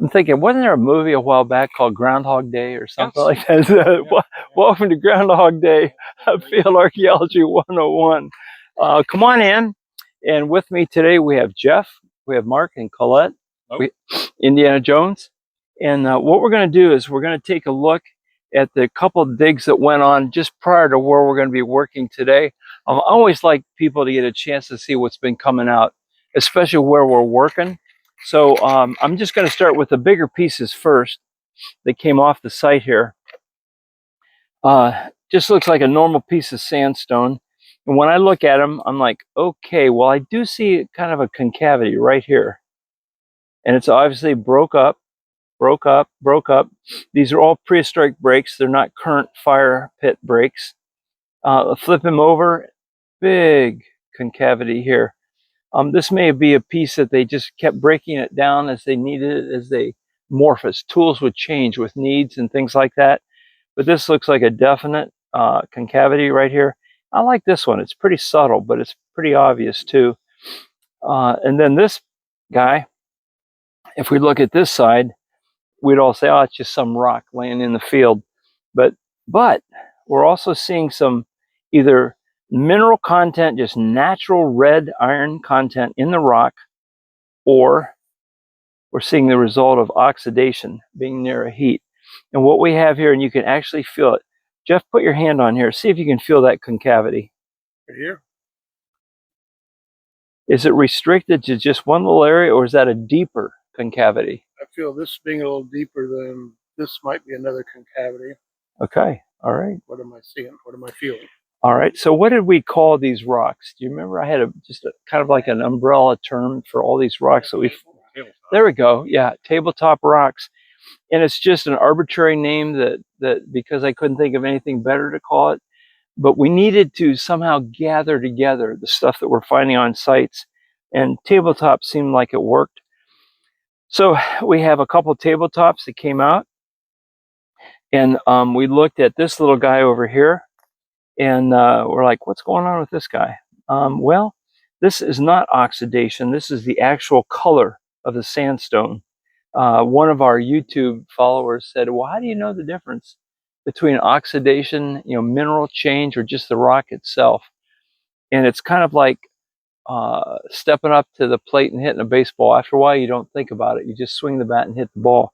thinking, wasn't there a movie a while back called Groundhog Day or something like that? Welcome to Groundhog Day, Field Archaeology 101. Come on in. And with me today, we have Jeff, we have Mark and Colette, Indiana Jones. And what we're going to do is we're going to take a look at the couple of digs that went on just prior to where we're going to be working today. I always like people to get a chance to see what's been coming out, especially where we're working. So I'm just going to start with the bigger pieces first that came off the site here. Just looks like a normal piece of sandstone. And when I look at them, I'm like, okay, well, I do see kind of a concavity right here. And it's obviously broke up. These are all prehistoric breaks. They're not current fire pit breaks. Flip him over, big concavity here. This may be a piece that they just kept breaking it down as they needed it, as they morphous. Tools would change with needs and things like that. But this looks like a definite concavity right here. I like this one. It's pretty subtle, but it's pretty obvious too. And then this guy, if we look at this side, we'd all say, oh, it's just some rock laying in the field. But we're also seeing some either mineral content, just natural red iron content in the rock, or we're seeing the result of oxidation being near a heat. And what we have here, and you can actually feel it. Jeff, put your hand on here. See if you can feel that concavity. Right here. Is it restricted to just one little area, or is that a deeper concavity? I feel this being a little deeper than this might be another concavity. Okay, all right. What am I seeing? What am I feeling? All right, so what did we call these rocks? Do you remember? I had just kind of like an umbrella term for all these rocks that we... There we go, yeah, tabletop rocks. And it's just an arbitrary name that because I couldn't think of anything better to call it. But we needed to somehow gather together the stuff that we're finding on sites. And tabletop seemed like it worked. So we have a couple of tabletops that came out. And we looked at this little guy over here. And we're like, what's going on with this guy? Well, this is not oxidation. This is the actual color of the sandstone. One of our YouTube followers said, well, how do you know the difference between oxidation, mineral change, or just the rock itself? And it's kind of like stepping up to the plate and hitting a baseball. After a while, you don't think about it. You just swing the bat and hit the ball.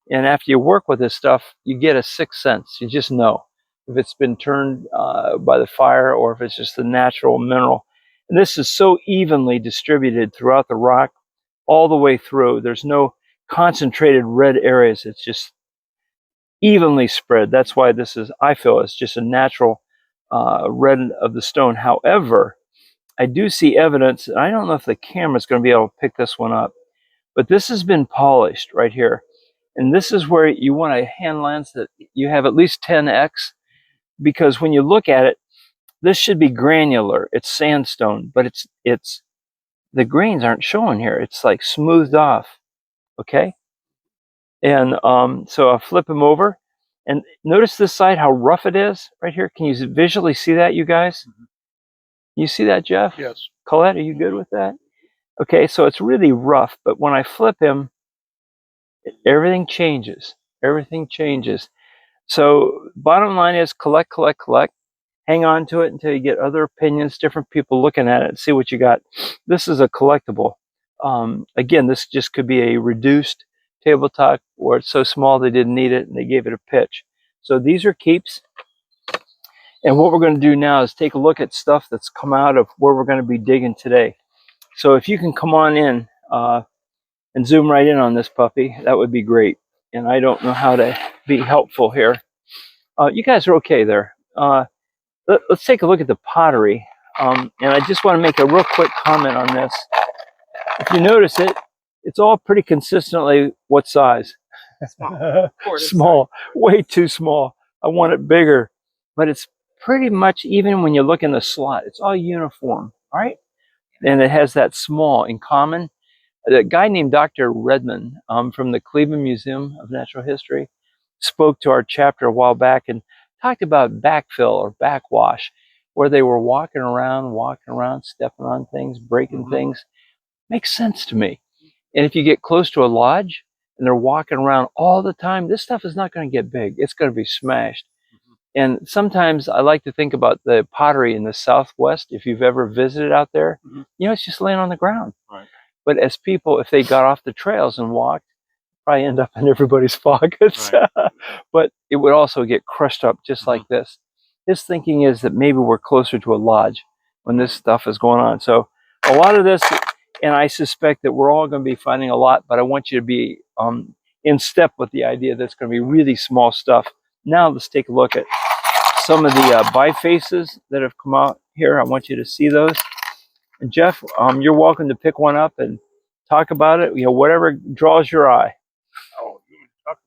And after you work with this stuff, you get a sixth sense. You just know if it's been turned by the fire or if it's just the natural mineral. And this is so evenly distributed throughout the rock all the way through. There's no concentrated red areas. It's just evenly spread. That's why this is, I feel, it's just a natural red of the stone. However, I do see evidence. I don't know if the camera's going to be able to pick this one up, but this has been polished right here. And this is where you want a hand lens that you have at least 10x, because when you look at it, this should be granular. It's sandstone, but it's the grains aren't showing here. It's like smoothed off. Okay. And so I'll flip him over, and notice this side, how rough it is right here. Can you visually see that, you guys? Mm-hmm. You see that, Jeff? Yes. Colette, are you good with that? Okay, so it's really rough, but when I flip him, everything changes. Everything changes. So bottom line is collect. Hang on to it until you get other opinions, different people looking at it, and see what you got. This is a collectible. Again, this just could be a reduced tabletop where it's so small they didn't need it and they gave it a pitch. So these are keeps. And what we're going to do now is take a look at stuff that's come out of where we're going to be digging today. So if you can come on in and zoom right in on this puppy, that would be great. And I don't know how to be helpful here. You guys are okay there. Let's take a look at the pottery. And I just want to make a real quick comment on this. If you notice it, it's all pretty consistently what size? Small. Small. Way too small. I want it bigger. But it's pretty much, even when you look in the slot, it's all uniform, right? And it has that small in common. A guy named Dr. Redman from the Cleveland Museum of Natural History spoke to our chapter a while back and talked about backfill or backwash, where they were walking around, stepping on things, breaking things. Makes sense to me. And if you get close to a lodge, and they're walking around all the time, this stuff is not going to get big. It's going to be smashed. And sometimes I like to think about the pottery in the Southwest. If you've ever visited out there, you know, it's just laying on the ground. Right. But as people, if they got off the trails and walked, probably end up in everybody's pockets. Right. But it would also get crushed up just like this. His thinking is that maybe we're closer to a lodge when this stuff is going on. So a lot of this, and I suspect that we're all going to be finding a lot, but I want you to be in step with the idea that it's going to be really small stuff. Now let's take a look at some of the bifaces that have come out here. I want you to see those. And Jeff, you're welcome to pick one up and talk about it. You know, whatever draws your eye. Oh, you want to talk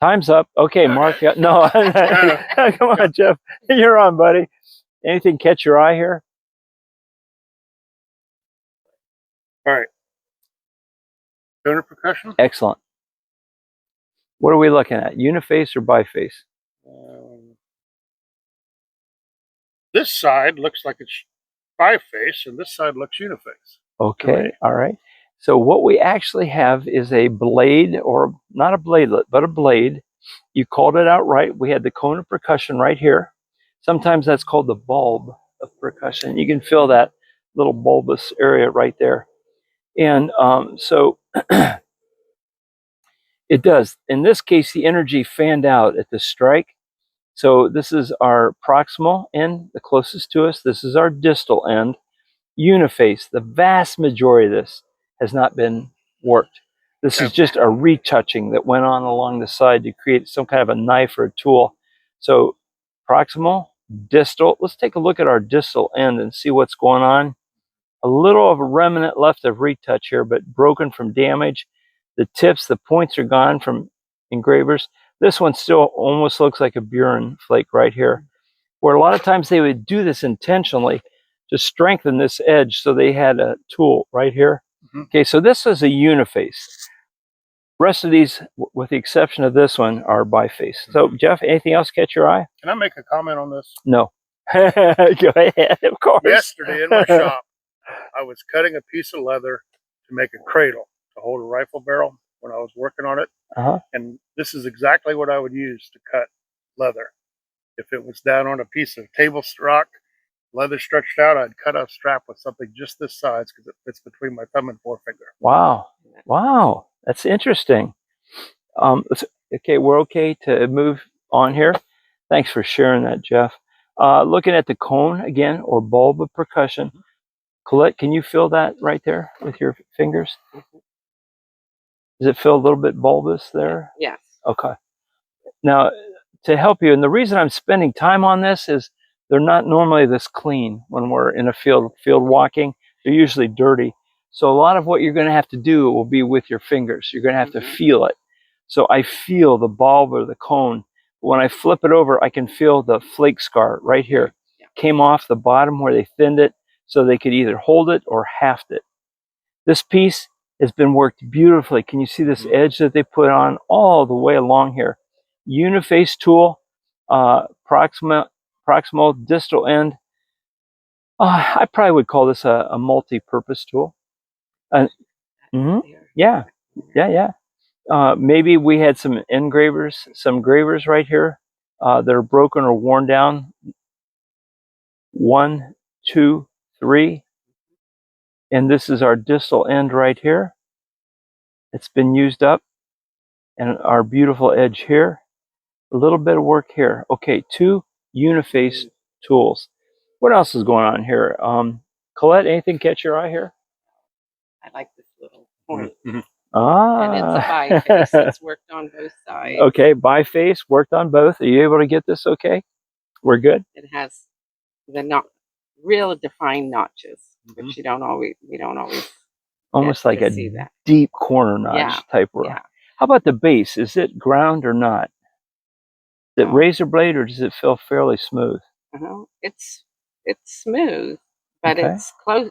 Time's up. Okay, Mark. No, come on, Jeff. You're on, buddy. Anything catch your eye here? All right. Donor percussion? Excellent. What are we looking at? Uniface or biface? This side looks like it's biface, and this side looks uniface. Okay, Right. all right. So what we actually have is a blade, or not a bladelet, but a blade. You called it out right. We had the cone of percussion right here. Sometimes that's called the bulb of percussion. You can feel that little bulbous area right there. And so it does. In this case, the energy fanned out at the strike. So this is our proximal end, the closest to us. This is our distal end. Uniface, the vast majority of this has not been worked. This is just a retouching that went on along the side to create some kind of a knife or a tool. So proximal, distal. Let's take a look at our distal end and see what's going on. A little of a remnant left of retouch here, but broken from damage. The tips, the points are gone from engravers. This one still almost looks like a Buren flake right here, where a lot of times they would do this intentionally to strengthen this edge, so they had a tool right here. Okay, so this is a uniface. Rest of these, with the exception of this one, are biface. So Jeff, anything else catch your eye? Can I make a comment on this? No. Go ahead, of course. Yesterday in my shop, I was cutting a piece of leather to make a cradle to hold a rifle barrel when I was working on it. And this is exactly what I would use to cut leather. If it was down on a piece of table rock, leather stretched out, I'd cut a strap with something just this size because it fits between my thumb and forefinger. Wow. Wow. That's interesting. Okay, we're okay to move on here. Thanks for sharing that, Jeff. Looking at the cone again, or bulb of percussion. Colette, can you feel that right there with your fingers? Does it feel a little bit bulbous there? Yes. Okay. Now, to help you, and the reason I'm spending time on this is they're not normally this clean when we're in a field walking. They're usually dirty. So a lot of what you're going to have to do will be with your fingers. You're going to have to feel it. So I feel the bulb or the cone. When I flip it over, I can feel the flake scar right here. Came off the bottom where they thinned it, so they could either hold it or haft it. This piece has been worked beautifully. Can you see this edge that they put on all the way along here? Uniface tool, proximal distal end. I probably would call this a multi-purpose tool. Yeah. Maybe we had some engravers, some gravers right here that are broken or worn down. 1, 2, 3. And this is our distal end right here. It's been used up. And our beautiful edge here. A little bit of work here. Okay, 2 uniface tools. What else is going on here? Colette, anything catch your eye here? I like this little point. And it's a Ah. biface. It's worked on both sides. Okay, biface, worked on both. Are you able to get this okay? We're good? It has the real defined notches, which we don't always Almost get like to a see that. deep corner notch type work. Yeah. How about the base? Is it ground or not? Is it razor blade, or does it feel fairly smooth? It's smooth, but Okay. it's close.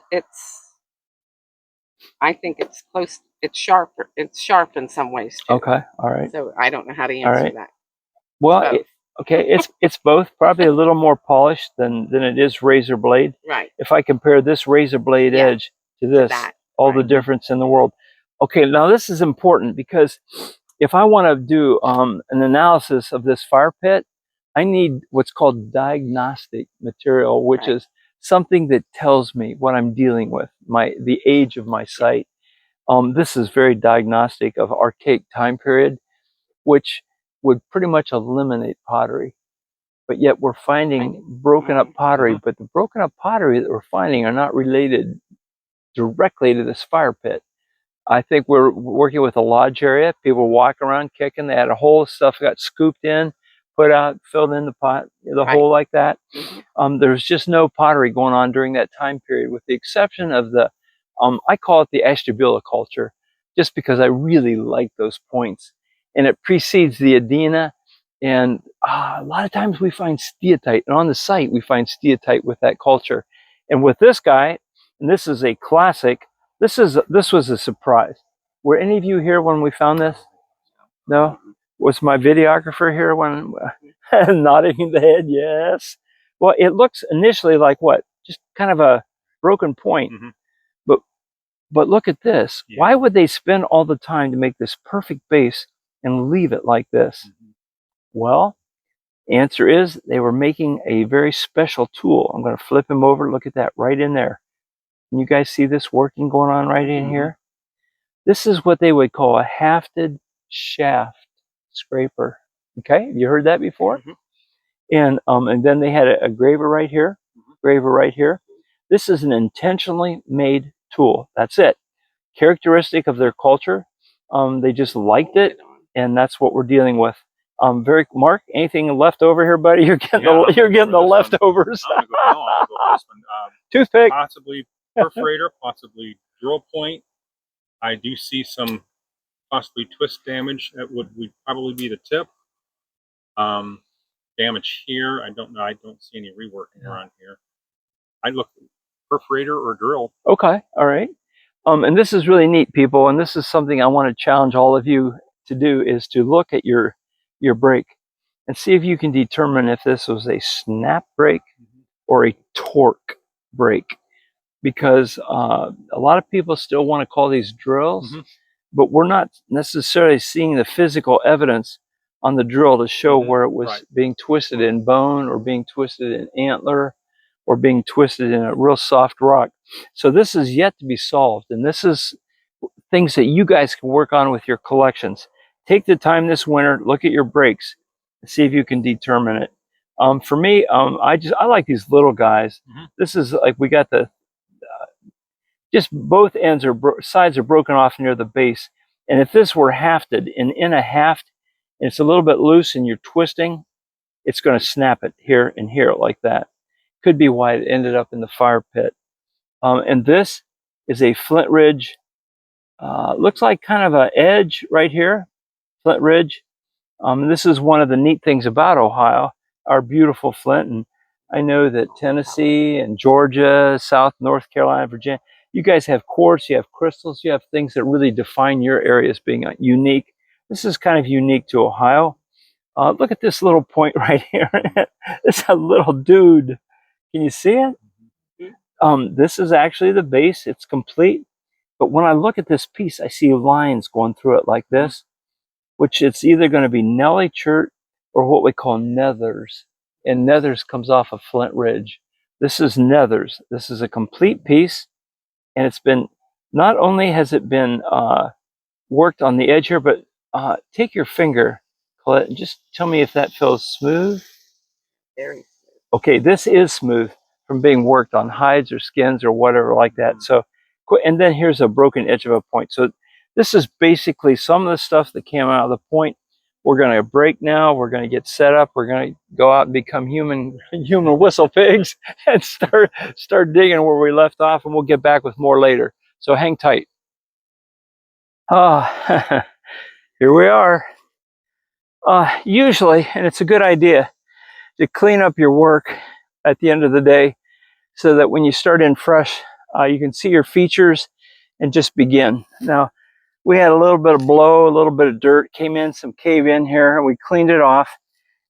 I think it's close. It's sharper. It's sharp in some ways too. Okay, all right. So I don't know how to answer that. Well, it's both. Probably a little more polished than it is razor blade. Right. If I compare this razor blade edge to this, all the difference in the world. Okay, now this is important because if I want to do an analysis of this fire pit, I need what's called diagnostic material, which is something that tells me what I'm dealing with, the age of my site. This is very diagnostic of archaic time period, which would pretty much eliminate pottery. But yet we're finding broken up pottery, but the broken up pottery that we're finding are not related directly to this fire pit. I think we're working with a lodge area. People walk around kicking. They had a hole, stuff got scooped in, put out, filled in the pot, the hole like that. There's just no pottery going on during that time period, with the exception of the, I call it the Ashtabula culture, just because I really like those points. And it precedes the Adena. And a lot of times we find steatite. And on the site, we find steatite with that culture. And with this guy, and this is a classic, this was a surprise. Were any of you here when we found this? No? Was my videographer here when nodding the head? Yes. Well, it looks initially like what? Just kind of a broken point. But look at this. Yeah. Why would they spend all the time to make this perfect base and leave it like this? Well, answer is they were making a very special tool. I'm going to flip him over. Look at that right in there. Can you guys see this working going on right in here? This is what they would call a hafted shaft scraper. Okay, have you heard that before? And then they had a graver right here, graver right here. This is an intentionally made tool. That's it. Characteristic of their culture. They just liked it, and that's what we're dealing with. Mark, anything left over here, buddy? You're getting the leftovers. I'm gonna go this one. Toothpick. Possibly perforator, possibly drill point. I do see some possibly twist damage. That would probably be the tip. Damage here. I don't know. I don't see any reworking around here. I'd look perforator or drill. Okay. All right. And this is really neat, people. And this is something I want to challenge all of you to do, is to look at your break and see if you can determine if this was a snap break or a torque break. Because a lot of people still want to call these drills, but we're not necessarily seeing the physical evidence on the drill to show where it was being twisted in bone, or being twisted in antler, or being twisted in a real soft rock. So this is yet to be solved, and this is things that you guys can work on with your collections. Take the time this winter, look at your breaks, and see if you can determine it. For me, I like these little guys. This is like, we got the just both ends are sides are broken off near the base. And if this were hafted, and in a haft, and it's a little bit loose and you're twisting, it's going to snap it here and here like that. Could be why it ended up in the fire pit. And this is a flint ridge. Looks like kind of an edge right here, flint ridge. This is one of the neat things about Ohio, our beautiful flint. And I know that Tennessee and Georgia, South, North Carolina, Virginia, you guys have quartz, you have crystals, you have things that really define your area as being unique. This is kind of unique to Ohio. Look at this little point right here. It's a little dude. Can you see it? This is actually the base. It's complete. But when I look at this piece, I see lines going through it like this, which it's either going to be Nelly chert or what we call nethers. And nethers comes off of Flint Ridge. This is nethers. This is a complete piece. And it's been, not only has it been worked on the edge here, but take your finger, Colette, and just tell me if that feels smooth. Very smooth. Okay, this is smooth from being worked on hides or skins or whatever like that. So, and then here's a broken edge of a point. So this is basically some of the stuff that came out of the point. We're going to break now. We're going to get set up. We're going to go out and become human whistle pigs and start digging where we left off, and we'll get back with more later. So hang tight. Here we are. Usually, and it's a good idea to clean up your work at the end of the day so that when you start in fresh, you can see your features and just begin. Now, we had a little bit of blow, a little bit of dirt, came in, some cave in here, and we cleaned it off.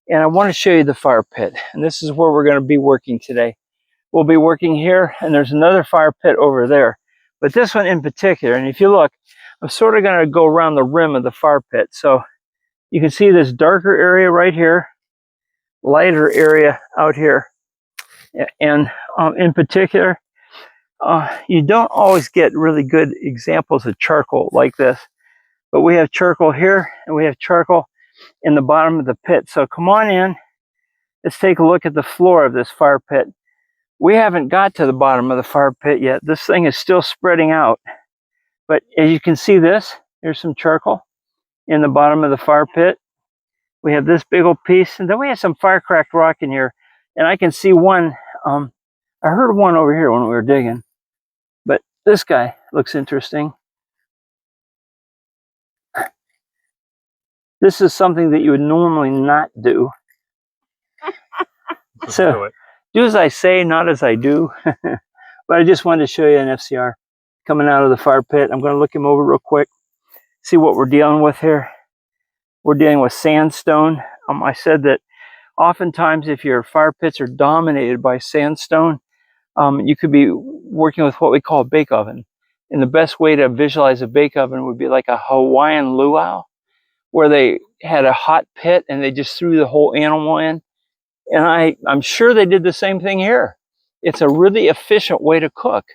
And I want to show you the fire pit. And this is where we're going to be working today. We'll be working here, and there's another fire pit over there. But this one in particular, and if you look, I'm sort of going to go around the rim of the fire pit. So you can see this darker area right here, lighter area out here. And in particular, you don't always get really good examples of charcoal like this. But we have charcoal here, and we have charcoal in the bottom of the pit. So come on in. Let's take a look at the floor of this fire pit. We haven't got to the bottom of the fire pit yet. This thing is still spreading out. But as you can see this, here's some charcoal in the bottom of the fire pit. We have this big old piece, and then we have some fire-cracked rock in here. And I can see one, I heard one over here when we were digging. But this guy looks interesting. This is something that you would normally not do. So do as I say, not as I do. But I just wanted to show you an FCR coming out of the fire pit. I'm going to look him over real quick, see what we're dealing with here. We're dealing with sandstone. I said that oftentimes if your fire pits are dominated by sandstone, you could be working with what we call a bake oven. And the best way to visualize a bake oven would be like a Hawaiian luau, where they had a hot pit and they just threw the whole animal in. And I'm sure they did the same thing here. It's a really efficient way to cook.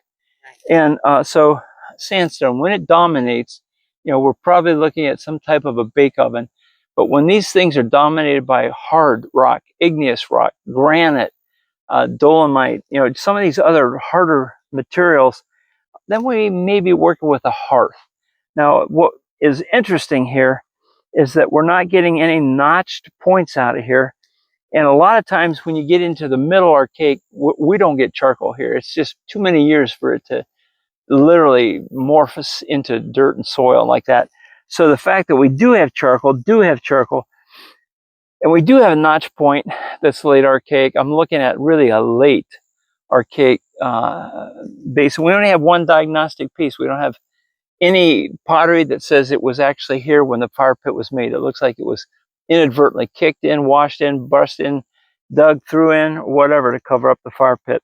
And so sandstone, when it dominates, you know, we're probably looking at some type of a bake oven. But when these things are dominated by hard rock, igneous rock, granite, dolomite, you know, some of these other harder materials, then we may be working with a hearth. Now, what is interesting here is that we're not getting any notched points out of here. And a lot of times when you get into the middle archaic, we don't get charcoal here. It's just too many years for it to literally morph us into dirt and soil like that. So the fact that we do have charcoal, and we do have a notch point that's late archaic. I'm looking at really a late archaic base. We only have one diagnostic piece. We don't have any pottery that says it was actually here when the fire pit was made. It looks like it was inadvertently kicked in, washed in, burst in, dug through in, whatever to cover up the fire pit.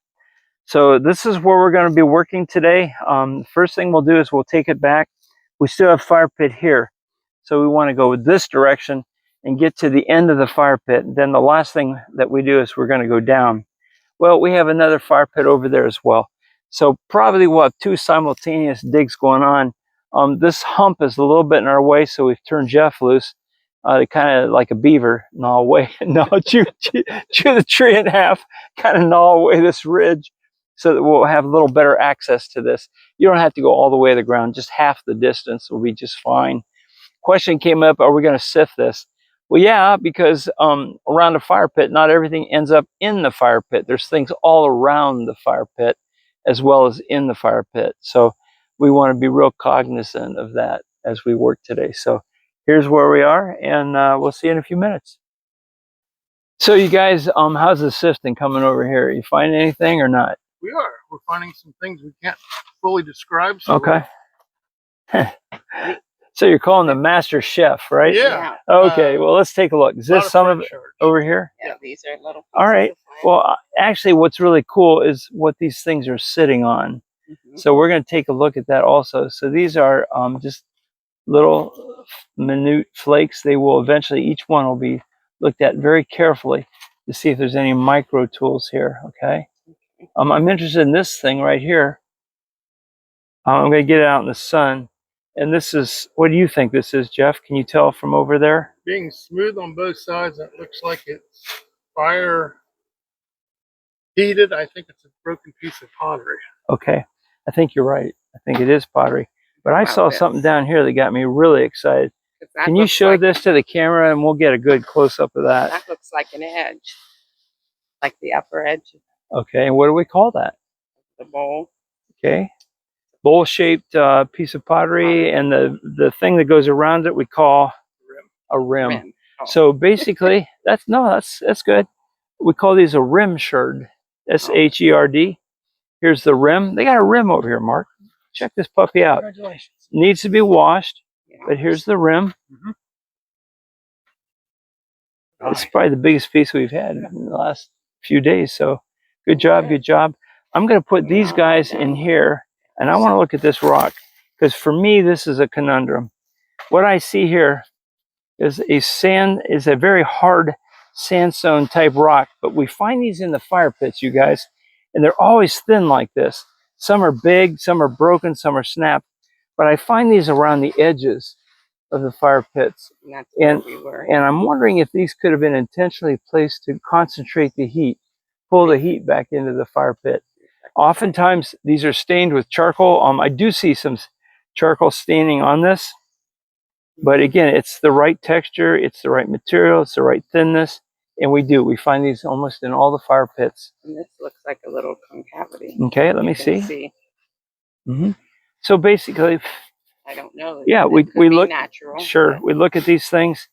So this is where we're going to be working today. First thing we'll do is we'll take it back. We still have fire pit here. So we want to go this direction and get to the end of the fire pit. And then the last thing that we do is we're going to go down. Well, we have another fire pit over there as well. So probably we'll have two simultaneous digs going on. This hump is a little bit in our way, so we've turned Jeff loose to kind of like a beaver, gnaw away, chew the tree in half, kind of gnaw away this ridge so that we'll have a little better access to this. You don't have to go all the way to the ground, just half the distance will be just fine. Question came up, are we going to sift this? Well, yeah, because around the fire pit, not everything ends up in the fire pit. There's things all around the fire pit as well as in the fire pit. So we want to be real cognizant of that as we work today. So here's where we are, and we'll see you in a few minutes. So you guys, how's the sifting coming over here? You find anything or not? We are. We're finding some things we can't fully describe. So okay. So you're calling the master chef, right? Yeah. Okay, well, let's take a look. Is this some of it over here? Yeah, these are little. All right. Well, actually, what's really cool is what these things are sitting on. So we're going to take a look at that also. So these are just little minute flakes. They will eventually, each one will be looked at very carefully to see if there's any micro tools here, okay? I'm interested in this thing right here. I'm going to get it out in the sun. And this is, what do you think this is, Jeff? Can you tell from over there? Being smooth on both sides, it looks like it's fire heated. I think it's a broken piece of pottery. Okay, I think you're right. I think it is pottery. But I saw something down here that got me really excited. Can you show this to the camera and we'll get a good close-up of that? That looks like an edge, like the upper edge. Okay, and what do we call that? The bowl. Okay, bowl-shaped piece of pottery, and the thing that goes around it we call a rim. Oh. So basically, that's good. We call these a rim sherd. S-H-E-R-D. Here's the rim. They got a rim over here, Mark. Check this puppy out. Congratulations. Needs to be washed, but here's the rim. It's probably the biggest piece we've had in the last few days. So good job, good job. I'm going to put these guys in here, and I want to look at this rock because for me, this is a conundrum. What I see here is a very hard sandstone type rock, but we find these in the fire pits, you guys, and they're always thin like this. Some are big, some are broken, some are snapped, but I find these around the edges of the fire pits. And that's where we were. And I'm wondering if these could have been intentionally placed to concentrate the heat, pull the heat back into the fire pit. Oftentimes, these are stained with charcoal. I do see some charcoal staining on this. But again, it's the right texture, it's the right material, it's the right thinness. And we find these almost in all the fire pits. And this looks like a little concavity. Okay, let me see. So basically, I don't know. Yeah, we look natural. Sure, we look at these things,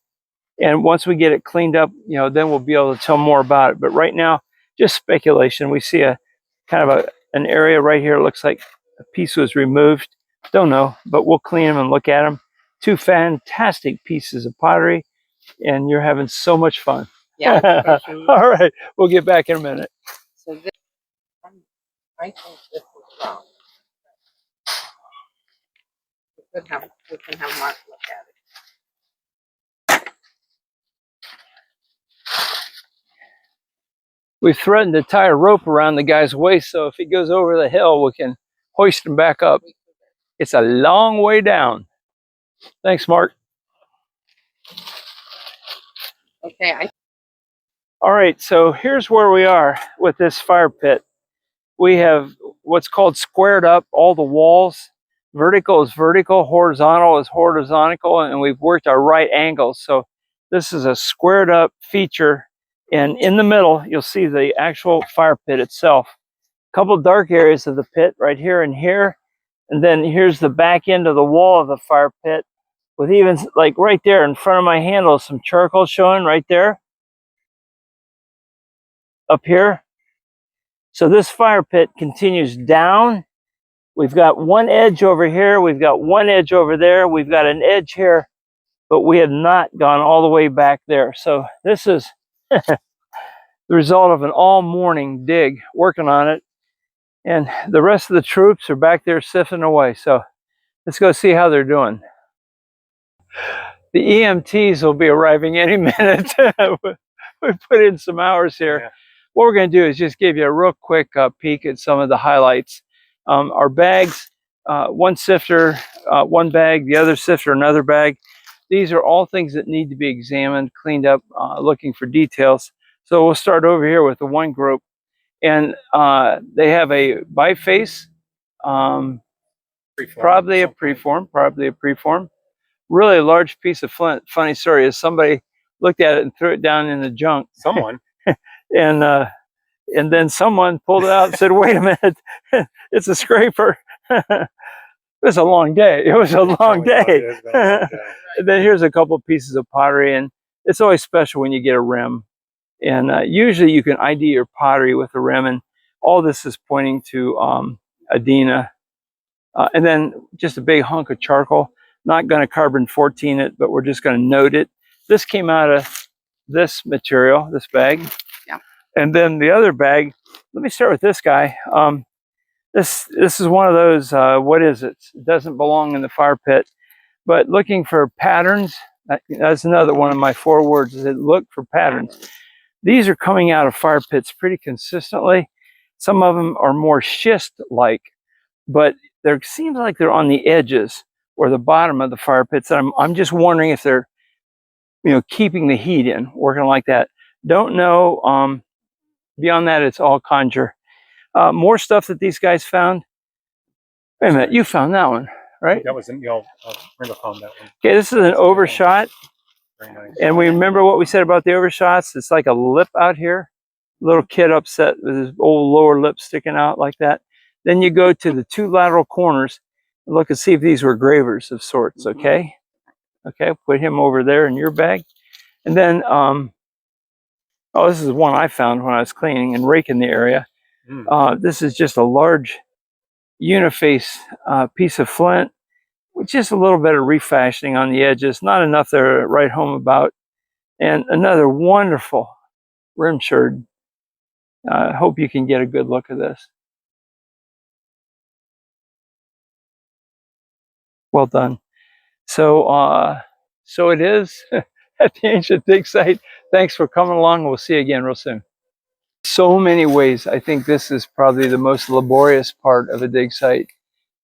and once we get it cleaned up, then we'll be able to tell more about it. But right now, just speculation. We see a kind of an area right here. It looks like a piece was removed. Don't know, but we'll clean them and look at them. Two fantastic pieces of pottery, and you're having so much fun. Yeah. All right, we'll get back in a minute. So this, I think this is wrong. We can have Mark look at it. We threatened to tie a rope around the guy's waist, so if he goes over the hill, we can hoist him back up. It's a long way down. Thanks, Mark. Okay. All right, so here's where we are with this fire pit. We have what's called squared up all the walls. Vertical is vertical, horizontal is horizontal, and we've worked our right angles. So this is a squared up feature, and in the middle, you'll see the actual fire pit itself. A couple dark areas of the pit right here and here, and then here's the back end of the wall of the fire pit, with even like right there in front of my handle, some charcoal showing right there. Up here. So this fire pit continues down. We've got one edge over here. We've got one edge over there. We've got an edge here, but we have not gone all the way back there. So this is the result of an all morning dig working on it. And the rest of the troops are back there sifting away. So let's go see how they're doing. The EMTs will be arriving any minute. We put in some hours here. Yeah. What we're going to do is just give you a real quick peek at some of the highlights. Our bags, one sifter, one bag, the other sifter, another bag. These are all things that need to be examined, cleaned up, looking for details. So we'll start over here with the one group. And they have a biface, probably a preform. Really large piece of flint. Funny story is somebody looked at it and threw it down in the junk. Someone. And then someone pulled it out and said, wait a minute, it's a scraper. It was a long day. It was a long day. And then here's a couple pieces of pottery, and it's always special when you get a rim. And usually you can ID your pottery with a rim, and all this is pointing to Adina. And then just a big hunk of charcoal. Not going to carbon 14 it, but we're just going to note it. This came out of this material, this bag. Yeah. And then the other bag, let me start with this guy. This is one of those, what is it? It doesn't belong in the fire pit, but looking for patterns. That's another one of my 4 words, is look for patterns. These are coming out of fire pits pretty consistently. Some of them are more schist-like, but there seems like they're on the edges or the bottom of the fire pits. And I'm just wondering if they're, keeping the heat in, working like that. Don't know. Beyond that, it's all conjure. More stuff that these guys found. Wait a minute, you found that one, right? That was in, Ringo found that one. Okay, this is an overshot. Very nice. And we remember what we said about the overshots. It's like a lip out here. Little kid upset with his old lower lip sticking out like that. Then you go to the 2 lateral corners and look and see if these were gravers of sorts, okay? Okay, put him over there in your bag. And then, this is one I found when I was cleaning and raking the area. This is just a large uniface piece of flint with just a little bit of refashioning on the edges. Not enough there to write home about. And another wonderful rim sherd. I hope you can get a good look at this. Well done. So, so it is at the ancient dig site. Thanks for coming along. We'll see you again real soon. So many ways. I think this is probably the most laborious part of a dig site,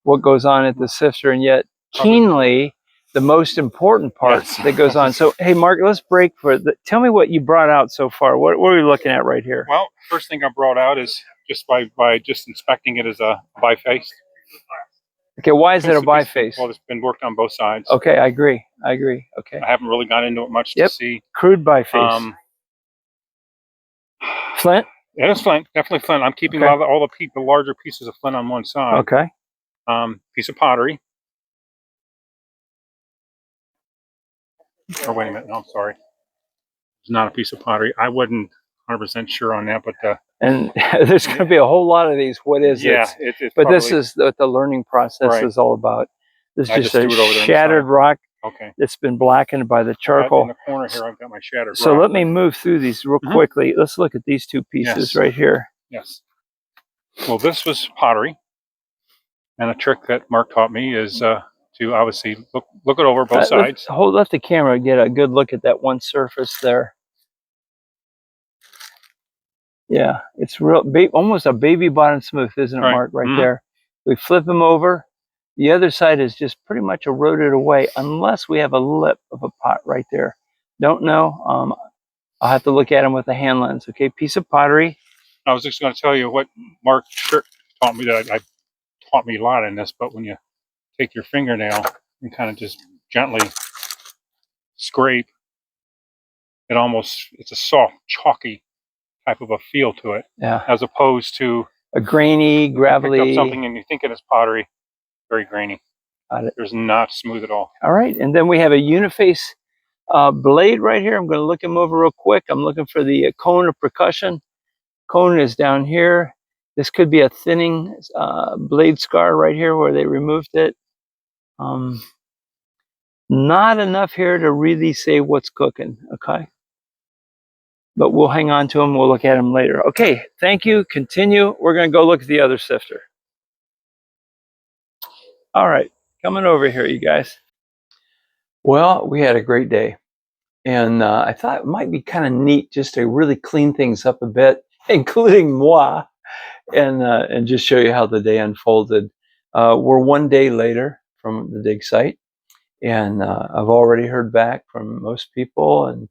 what goes on at the sifter, and yet keenly the most important part that goes on. So, hey, Mark, let's break for tell me what you brought out so far. What are we looking at right here? Well, first thing I brought out is just by just inspecting it as a biface. Okay, why is it a biface? Well, it's been worked on both sides. Okay, I agree. Okay. I haven't really got into it much to see. Crude biface. Flint? Yeah, it's flint. Definitely flint. I'm keeping all the larger pieces of flint on one side. Okay. Piece of pottery. Or wait a minute. No, I'm sorry. It's not a piece of pottery. I wasn't 100% sure on that, but and there's going to be a whole lot of these. What is it? But probably, this is what the learning process is all about. This is just a shattered rock. Okay. It's been blackened by the charcoal. Right in the corner here, I've got my shattered So rock. let me move through these real quickly. Let's look at these two pieces right here. Yes. Well, this was pottery, and a trick that Mark taught me is to obviously look it over both sides. Let the camera get a good look at that one surface there. Yeah, it's real, almost a baby bottom smooth, isn't it, Mark? Right there. We flip them over. The other side is just pretty much eroded away, unless we have a lip of a pot right there. Don't know. I'll have to look at them with a hand lens. Okay, piece of pottery. I was just going to tell you what Mark taught me that I taught me a lot in this, but when you take your fingernail and kind of just gently scrape, it's a soft, chalky type of a feel to it. Yeah. As opposed to a grainy, gravelly. You pick up something and you think it is pottery, very grainy. Got it. There's not smooth at all. All right, and then we have a uniface blade right here. I'm going to look him over real quick. I'm looking for the cone of percussion. Cone is down here. This could be a thinning blade scar right here where they removed it. Not enough here to really say what's cooking, okay? But we'll hang on to them. We'll look at them later. Okay, thank you. Continue. We're going to go look at the other sifter. All right, coming over here, you guys. Well, we had a great day. And I thought it might be kind of neat just to really clean things up a bit, including moi, and just show you how the day unfolded. We're one day later from the dig site, and I've already heard back from most people and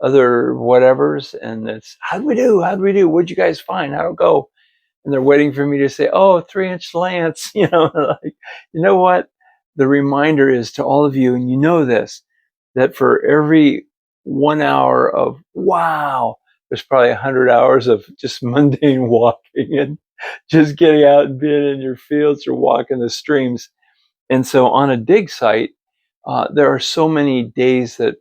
other whatevers, and it's, how'd we do? What'd you guys find? How'd it go? And they're waiting for me to say, oh, 3-inch slants, like, you know what? The reminder is to all of you, and you know this, that for every 1 hour of wow, there's probably 100 hours of just mundane walking and just getting out and being in your fields or walking the streams. And so on a dig site, there are so many days that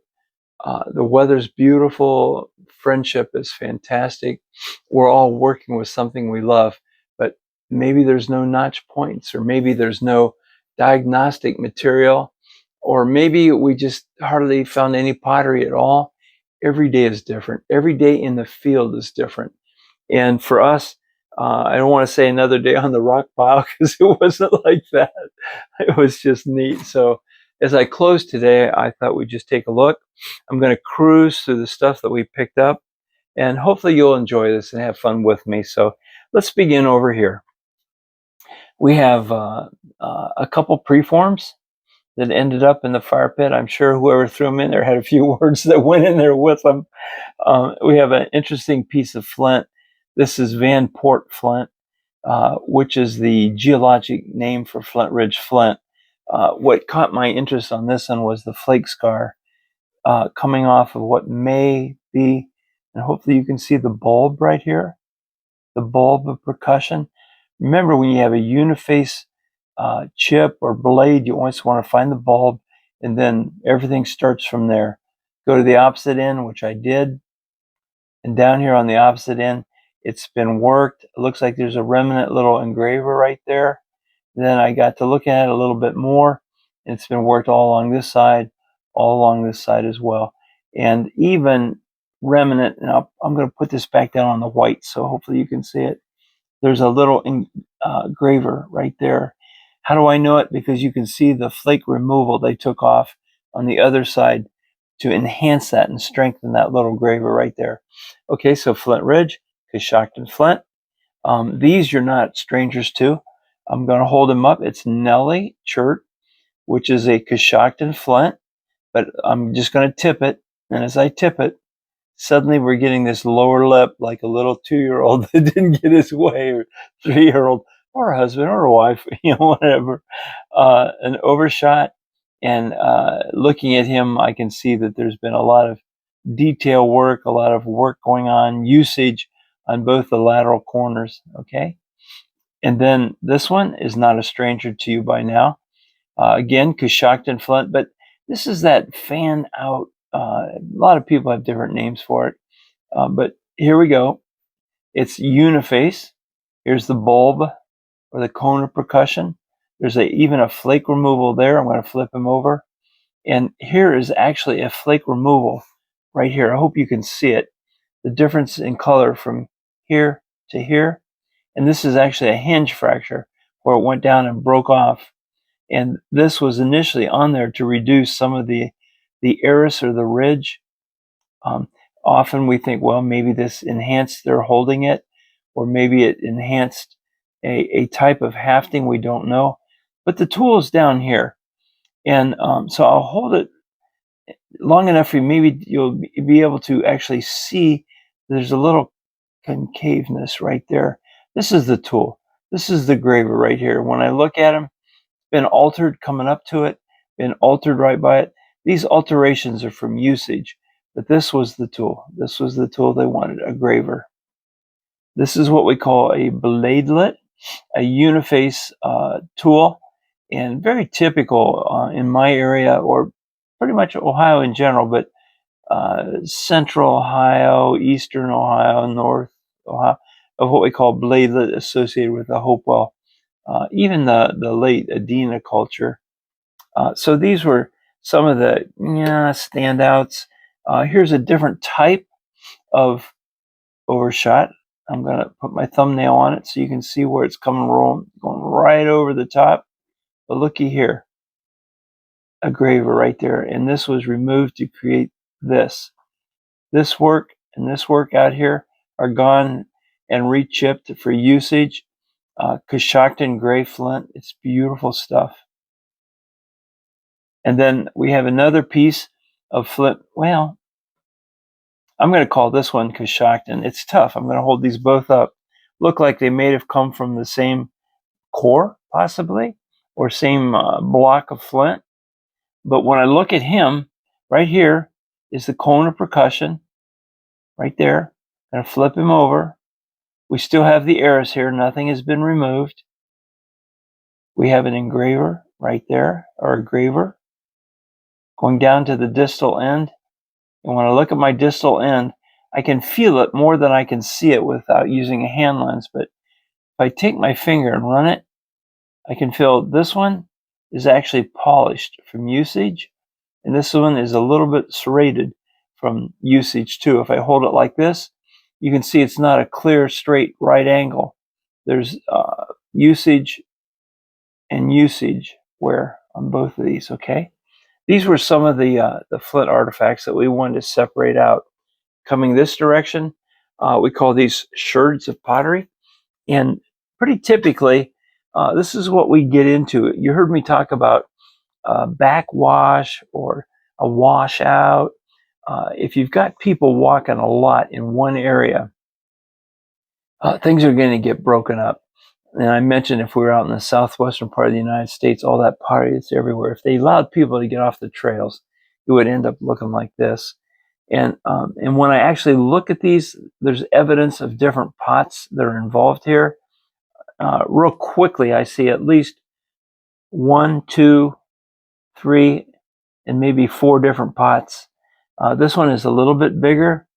the weather's beautiful, friendship is fantastic. We're all working with something we love, but maybe there's no notch points, or maybe there's no diagnostic material, or maybe we just hardly found any pottery at all. Every day is different. Every day in the field is different. And for us, I don't want to say another day on the rock pile, because it wasn't like that. It was just neat. So as I close today, I thought we'd just take a look. I'm going to cruise through the stuff that we picked up, and hopefully you'll enjoy this and have fun with me. So let's begin over here. We have a couple preforms that ended up in the fire pit. I'm sure whoever threw them in there had a few words that went in there with them. We have an interesting piece of flint. This is Van Port flint, which is the geologic name for Flint Ridge flint. What caught my interest on this one was the flake scar coming off of what may be, and hopefully you can see the bulb right here, the bulb of percussion. Remember, when you have a uniface chip or blade, you always want to find the bulb, and then everything starts from there. Go to the opposite end, which I did, and down here on the opposite end, it's been worked. It looks like there's a remnant little engraver right there. Then I got to look at it a little bit more, and it's been worked all along this side, all along this side as well. And even remnant, and I'm going to put this back down on the white, so hopefully you can see it. There's a little engraver right there. How do I know it? Because you can see the flake removal they took off on the other side to enhance that and strengthen that little graver right there. Okay, so Flint Ridge, Coshocton Flint. These you're not strangers to. I'm going to hold them up. It's Nelly Chert, which is a Coshocton Flint, but I'm just going to tip it. And as I tip it, suddenly we're getting this lower lip like a little 2-year-old that didn't get his way, or 3-year-old, or a husband or a wife, whatever. An overshot. And looking at him, I can see that there's been a lot of detail work, a lot of work going on, usage on both the lateral corners, okay? And then this one is not a stranger to you by now. Again, Coshocton Flint, but this is that fan out. A lot of people have different names for it, but here we go. It's uniface. Here's the bulb or the cone of percussion. There's even a flake removal there. I'm going to flip him over. And here is actually a flake removal right here. I hope you can see it. The difference in color from here to here. And this is actually a hinge fracture where it went down and broke off. And this was initially on there to reduce some of the eris or the ridge. Often we think, well, maybe this enhanced their holding it, or maybe it enhanced a type of hafting. We don't know. But the tool is down here. And so I'll hold it long enough for you. Maybe you'll be able to actually see there's a little concaveness right there. This is the tool. This is the graver right here. When I look at him, been altered coming up to it, been altered right by it. These alterations are from usage, but this was the tool. This was the tool they wanted, a graver. This is what we call a bladelet, a uniface tool, and very typical in my area, or pretty much Ohio in general, but central Ohio, eastern Ohio, north Ohio, of what we call bladelet associated with the Hopewell, even the late Adena culture. So these were some of the standouts. Here's a different type of overshot. I'm going to put my thumbnail on it so you can see where it's coming rolling, going right over the top. But looky here, a graver right there. And this was removed to create this. This work and this work out here are gone and rechipped for usage. Coshocton gray flint. It's beautiful stuff. And then we have another piece of flint. Well, I'm going to call this one Coshocton. It's tough. I'm going to hold these both up. Look like they may have come from the same core, possibly, or same block of flint. But when I look at him, right here is the cone of percussion. Right there. I'm going to flip him over. We still have the eris here. Nothing has been removed. We have an engraver right there, or a graver, going down to the distal end. And when I look at my distal end, I can feel it more than I can see it without using a hand lens. But if I take my finger and run it, I can feel this one is actually polished from usage. And this one is a little bit serrated from usage too. If I hold it like this, you can see it's not a clear, straight right angle. There's usage and usage wear on both of these, okay? These were some of the flint artifacts that we wanted to separate out. Coming this direction, we call these sherds of pottery. And pretty typically, this is what we get into. You heard me talk about backwash or a washout. If you've got people walking a lot in one area, things are going to get broken up. And I mentioned if we were out in the southwestern part of the United States, all that pottery that's everywhere. If they allowed people to get off the trails, it would end up looking like this. And when I actually look at these, there's evidence of different pots that are involved here. Real quickly, I see at least 1, 2, 3, and maybe 4 different pots. This one is a little bit bigger.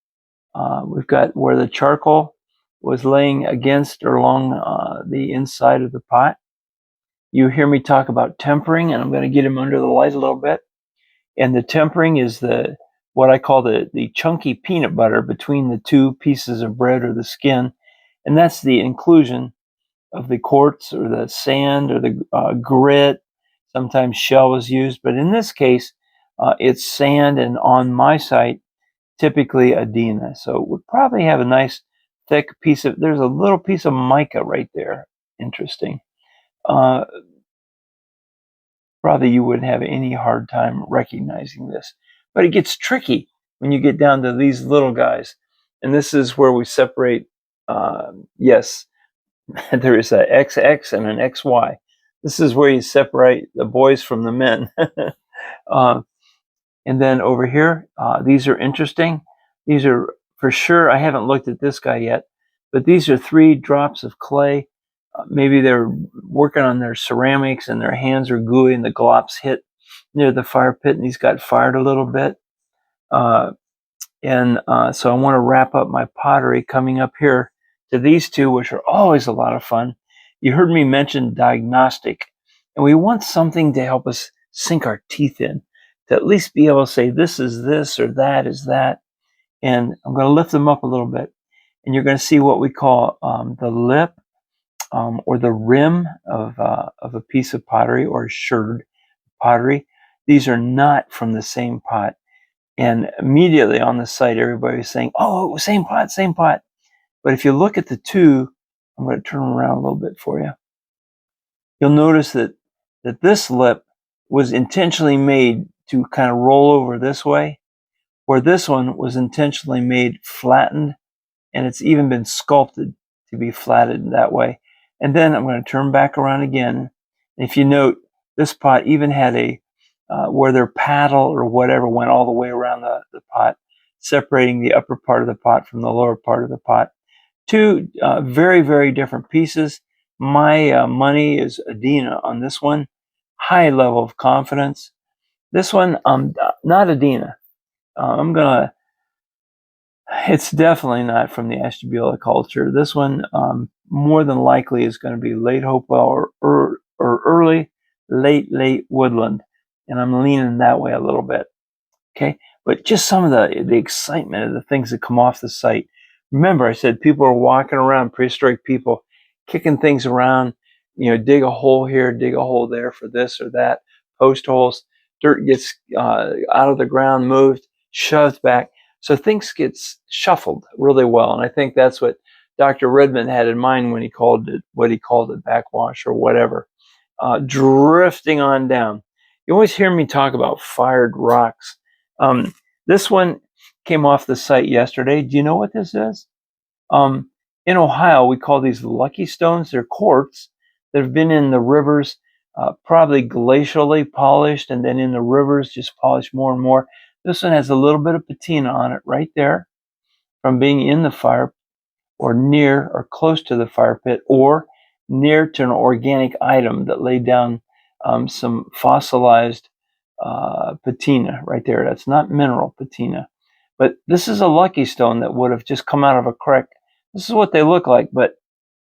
We've got where the charcoal was laying against or along the inside of the pot. You hear me talk about tempering, and I'm going to get him under the light a little bit. And the tempering is what I call the chunky peanut butter between the two pieces of bread or the skin. And that's the inclusion of the quartz or the sand or the grit. Sometimes shell is used, but in this case, it's sand, and on my site, typically Adena. So we'll probably have a nice thick piece of, there's a little piece of mica right there. Interesting. Probably you wouldn't have any hard time recognizing this, but it gets tricky when you get down to these little guys. And this is where we separate, yes, there is an XX and an XY. This is where you separate the boys from the men. And then over here, these are interesting. These are for sure, I haven't looked at this guy yet, but these are 3 drops of clay. Maybe they're working on their ceramics and their hands are gooey and the glops hit near the fire pit and he's got fired a little bit. So I want to wrap up my pottery coming up here to these 2, which are always a lot of fun. You heard me mention diagnostic, and we want something to help us sink our teeth in, to at least be able to say this is this or that is that. And I'm going to lift them up a little bit, and you're going to see what we call the lip or the rim of a piece of pottery or sherd pottery. These are not from the same pot. And immediately on the site, everybody was saying, oh, same pot, same pot. But if you look at the 2, I'm going to turn them around a little bit for you. You'll notice that this lip was intentionally made to kind of roll over this way, where this one was intentionally made flattened, and it's even been sculpted to be flattened that way. And then I'm going to turn back around again. If you note, this pot even had a where their paddle or whatever went all the way around the pot, separating the upper part of the pot from the lower part of the pot. 2 very, very different pieces. My money is Adena on this one. High level of confidence. This one, not Adena. It's definitely not from the Ashtabula culture. This one, more than likely, is going to be late Hopewell or early, late woodland. And I'm leaning that way a little bit. Okay. But just some of the excitement of the things that come off the site. Remember, I said people are walking around, prehistoric people, kicking things around, dig a hole here, dig a hole there for this or that, post holes, dirt gets out of the ground, moved, shoved back. So things get shuffled really well. And I think that's what Dr. Redmond had in mind when he called it what he called it, backwash or whatever, drifting on down. You always hear me talk about fired rocks. This one came off the site yesterday. Do you know what this is? In Ohio, we call these lucky stones. They're quartz that have been in the rivers, probably glacially polished, and then in the rivers just polished more and more. This one has a little bit of patina on it right there from being in the fire or near or close to the fire pit or near to an organic item that laid down some fossilized patina right there. That's not mineral patina. But this is a lucky stone that would have just come out of a creek. This is what they look like, but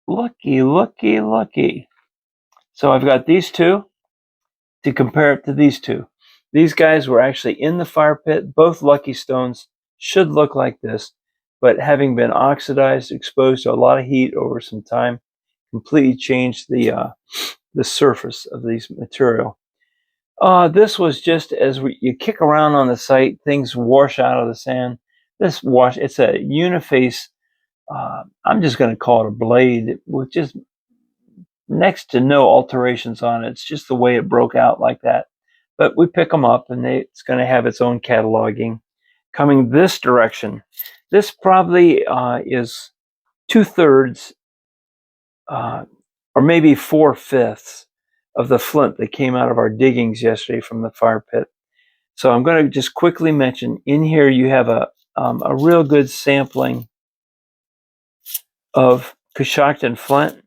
lucky, lucky, lucky. So I've got these 2 to compare it to these 2. These guys were actually in the fire pit. Both lucky stones should look like this, but having been oxidized, exposed to a lot of heat over some time, completely changed the surface of these material. This was just as you kick around on the site, things wash out of the sand. It's a uniface. I'm just going to call it a blade with just next to no alterations on it. It's just the way it broke out like that. But we pick them up, and it's going to have its own cataloging. Coming this direction, this probably is 2/3 or maybe 4/5 of the flint that came out of our diggings yesterday from the fire pit. So I'm going to just quickly mention, in here you have a real good sampling of Coshocton flint.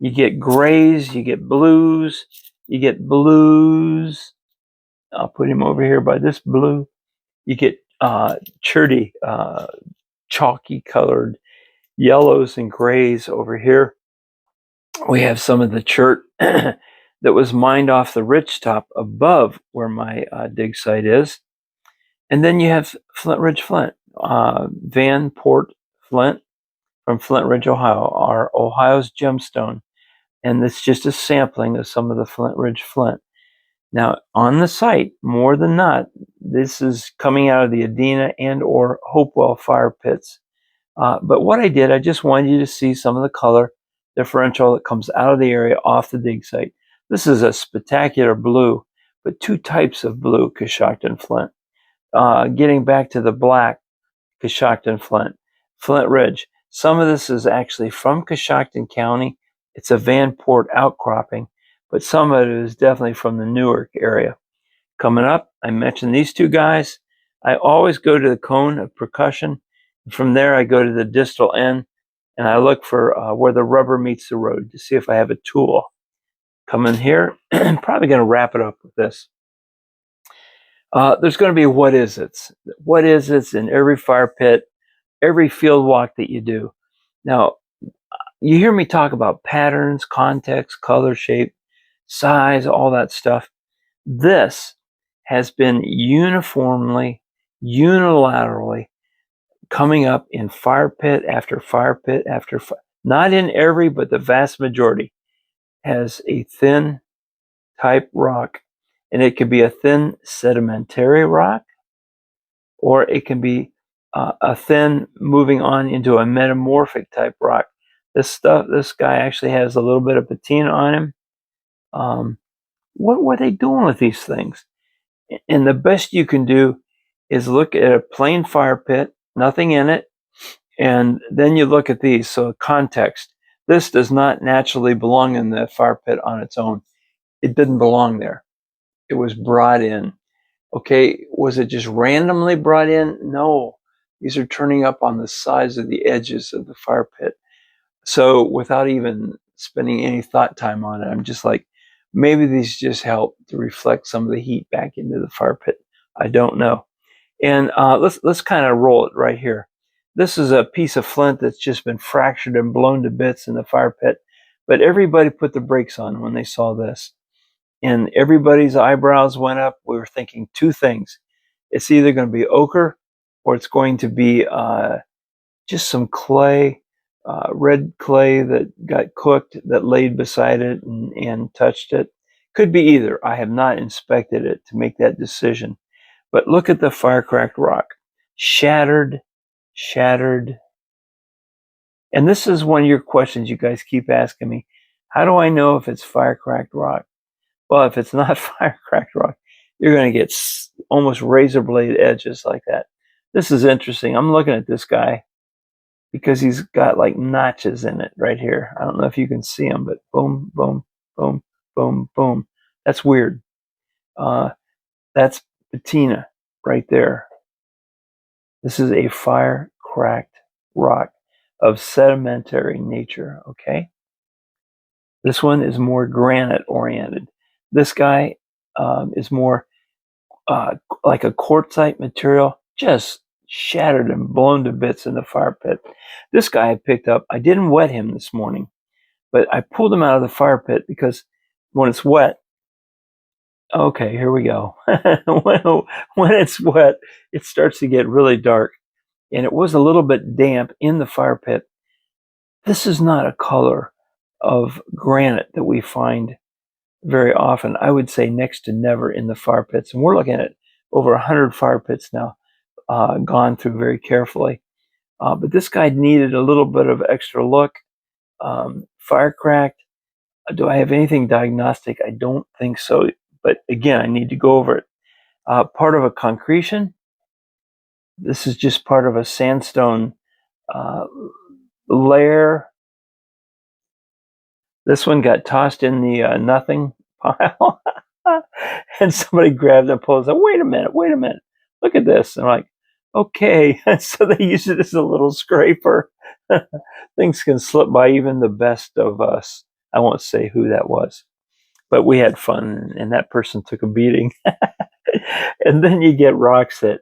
You get grays, you get blues, I'll put him over here by this blue. You get cherty, chalky colored yellows and grays over here. We have some of the chert that was mined off the ridge top above where my dig site is. And then you have Flint Ridge flint, Van Port flint from Flint Ridge, Ohio, our Ohio's gemstone. And it's just a sampling of some of the Flint Ridge flint. Now, on the site, more than not, this is coming out of the Adena and or Hopewell fire pits. But what I did, I just wanted you to see some of the color differential that comes out of the area off the dig site. This is a spectacular blue, but two types of blue Coshocton flint. Getting back to the black Coshocton flint, Flint Ridge. Some of this is actually from Coshocton County. It's a Vanport outcropping, but some of it is definitely from the Newark area. Coming up, I mentioned these two guys. I always go to the cone of percussion. From there, I go to the distal end, and I look for where the rubber meets the road to see if I have a tool. Come in here, I'm probably going to wrap it up with this. There's going to be what is it's. What is it's in every fire pit, every field walk that you do. Now, you hear me talk about patterns, context, color, shape, size, all that stuff. This has been uniformly, unilaterally coming up in fire pit after fire pit after fire. Not in every, but the vast majority has a thin type rock. And it could be a thin sedimentary rock, or it can be a thin moving on into a metamorphic type rock. This guy actually has a little bit of patina on him. What were they doing with these things? And the best you can do is look at a plain fire pit, nothing in it, and then you look at these. So context. This does not naturally belong in the fire pit on its own. It didn't belong there. It was brought in. Okay, was it just randomly brought in? No. These are turning up on the sides of the edges of the fire pit. So without even spending any thought time on it, I'm just like, maybe these just help to reflect some of the heat back into the fire pit. I don't know. And let's kind of roll it right here. This is a piece of flint that's just been fractured and blown to bits in the fire pit. But everybody put the brakes on when they saw this. And everybody's eyebrows went up. We were thinking two things. It's either going to be ochre or it's going to be just some clay, red clay that got cooked, that laid beside it and touched it. Could be either. I have not inspected it to make that decision. But look at the fire-cracked rock. Shattered. And this is one of your questions you guys keep asking me. How do I know if it's fire-cracked rock? Well, if it's not fire-cracked rock, you're going to get almost razor blade edges like that. This is interesting. I'm looking at this guy because he's got like notches in it right here. I don't know if you can see them, but boom, boom, boom, boom, boom. That's weird. That's patina right there. This is a fire-cracked rock of sedimentary nature, okay? This one is more granite-oriented. This guy is more like a quartzite material, just shattered and blown to bits in the fire pit. This guy I picked up, I didn't wet him this morning, but I pulled him out of the fire pit because when it's wet, okay, here we go. when it's wet, it starts to get really dark. And it was a little bit damp in the fire pit. This is not a color of granite that we find very often. I would say next to never in the fire pits. And we're looking at over 100 fire pits now, gone through very carefully. But this guy needed a little bit of extra look. Fire cracked. Do I have anything diagnostic? I don't think so. But again, I need to go over it. Part of a concretion. This is just part of a sandstone layer. This one got tossed in the nothing pile. And somebody grabbed the pole and said, wait a minute, look at this. And I'm like, okay. So they use it as a little scraper. Things can slip by even the best of us. I won't say who that was, but we had fun, and that person took a beating. And then you get rocks that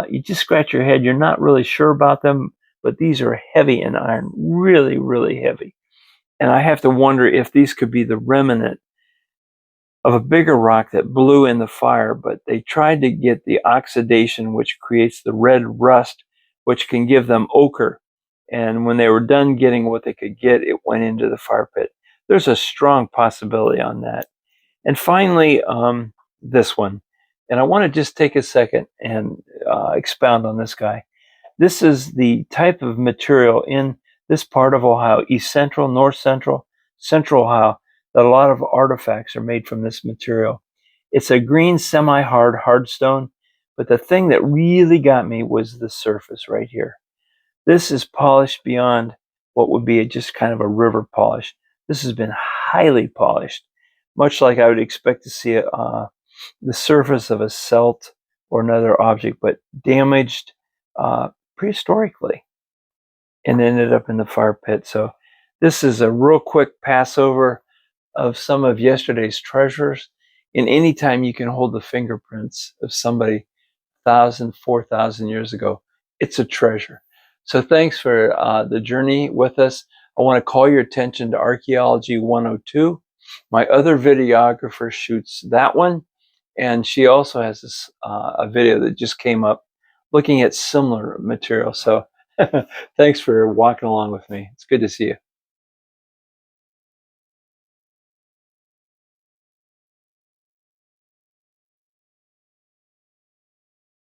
you just scratch your head. You're not really sure about them, but these are heavy in iron, really, really heavy. And I have to wonder if these could be the remnant of a bigger rock that blew in the fire, but they tried to get the oxidation, which creates the red rust, which can give them ochre. And when they were done getting what they could get, it went into the fire pit. there's a strong possibility on that. And finally, this one. And I want to just take a second and expound on this guy. This is the type of material in this part of Ohio, East Central, North Central, Central Ohio, that a lot of artifacts are made from this material. It's a green semi-hard hardstone, but the thing that really got me was the surface right here. This is polished beyond what would be just kind of a river polish. This has been highly polished, much like I would expect to see the surface of a celt or another object, but damaged prehistorically and ended up in the fire pit. So this is a real quick passover of some of yesterday's treasures. And anytime you can hold the fingerprints of somebody 1,000, 4,000 years ago, it's a treasure. So thanks for the journey with us. I want to call your attention to Archaeology 102. My other videographer shoots that one, and she also has this, a video that just came up looking at similar material. So thanks for walking along with me. It's good to see you.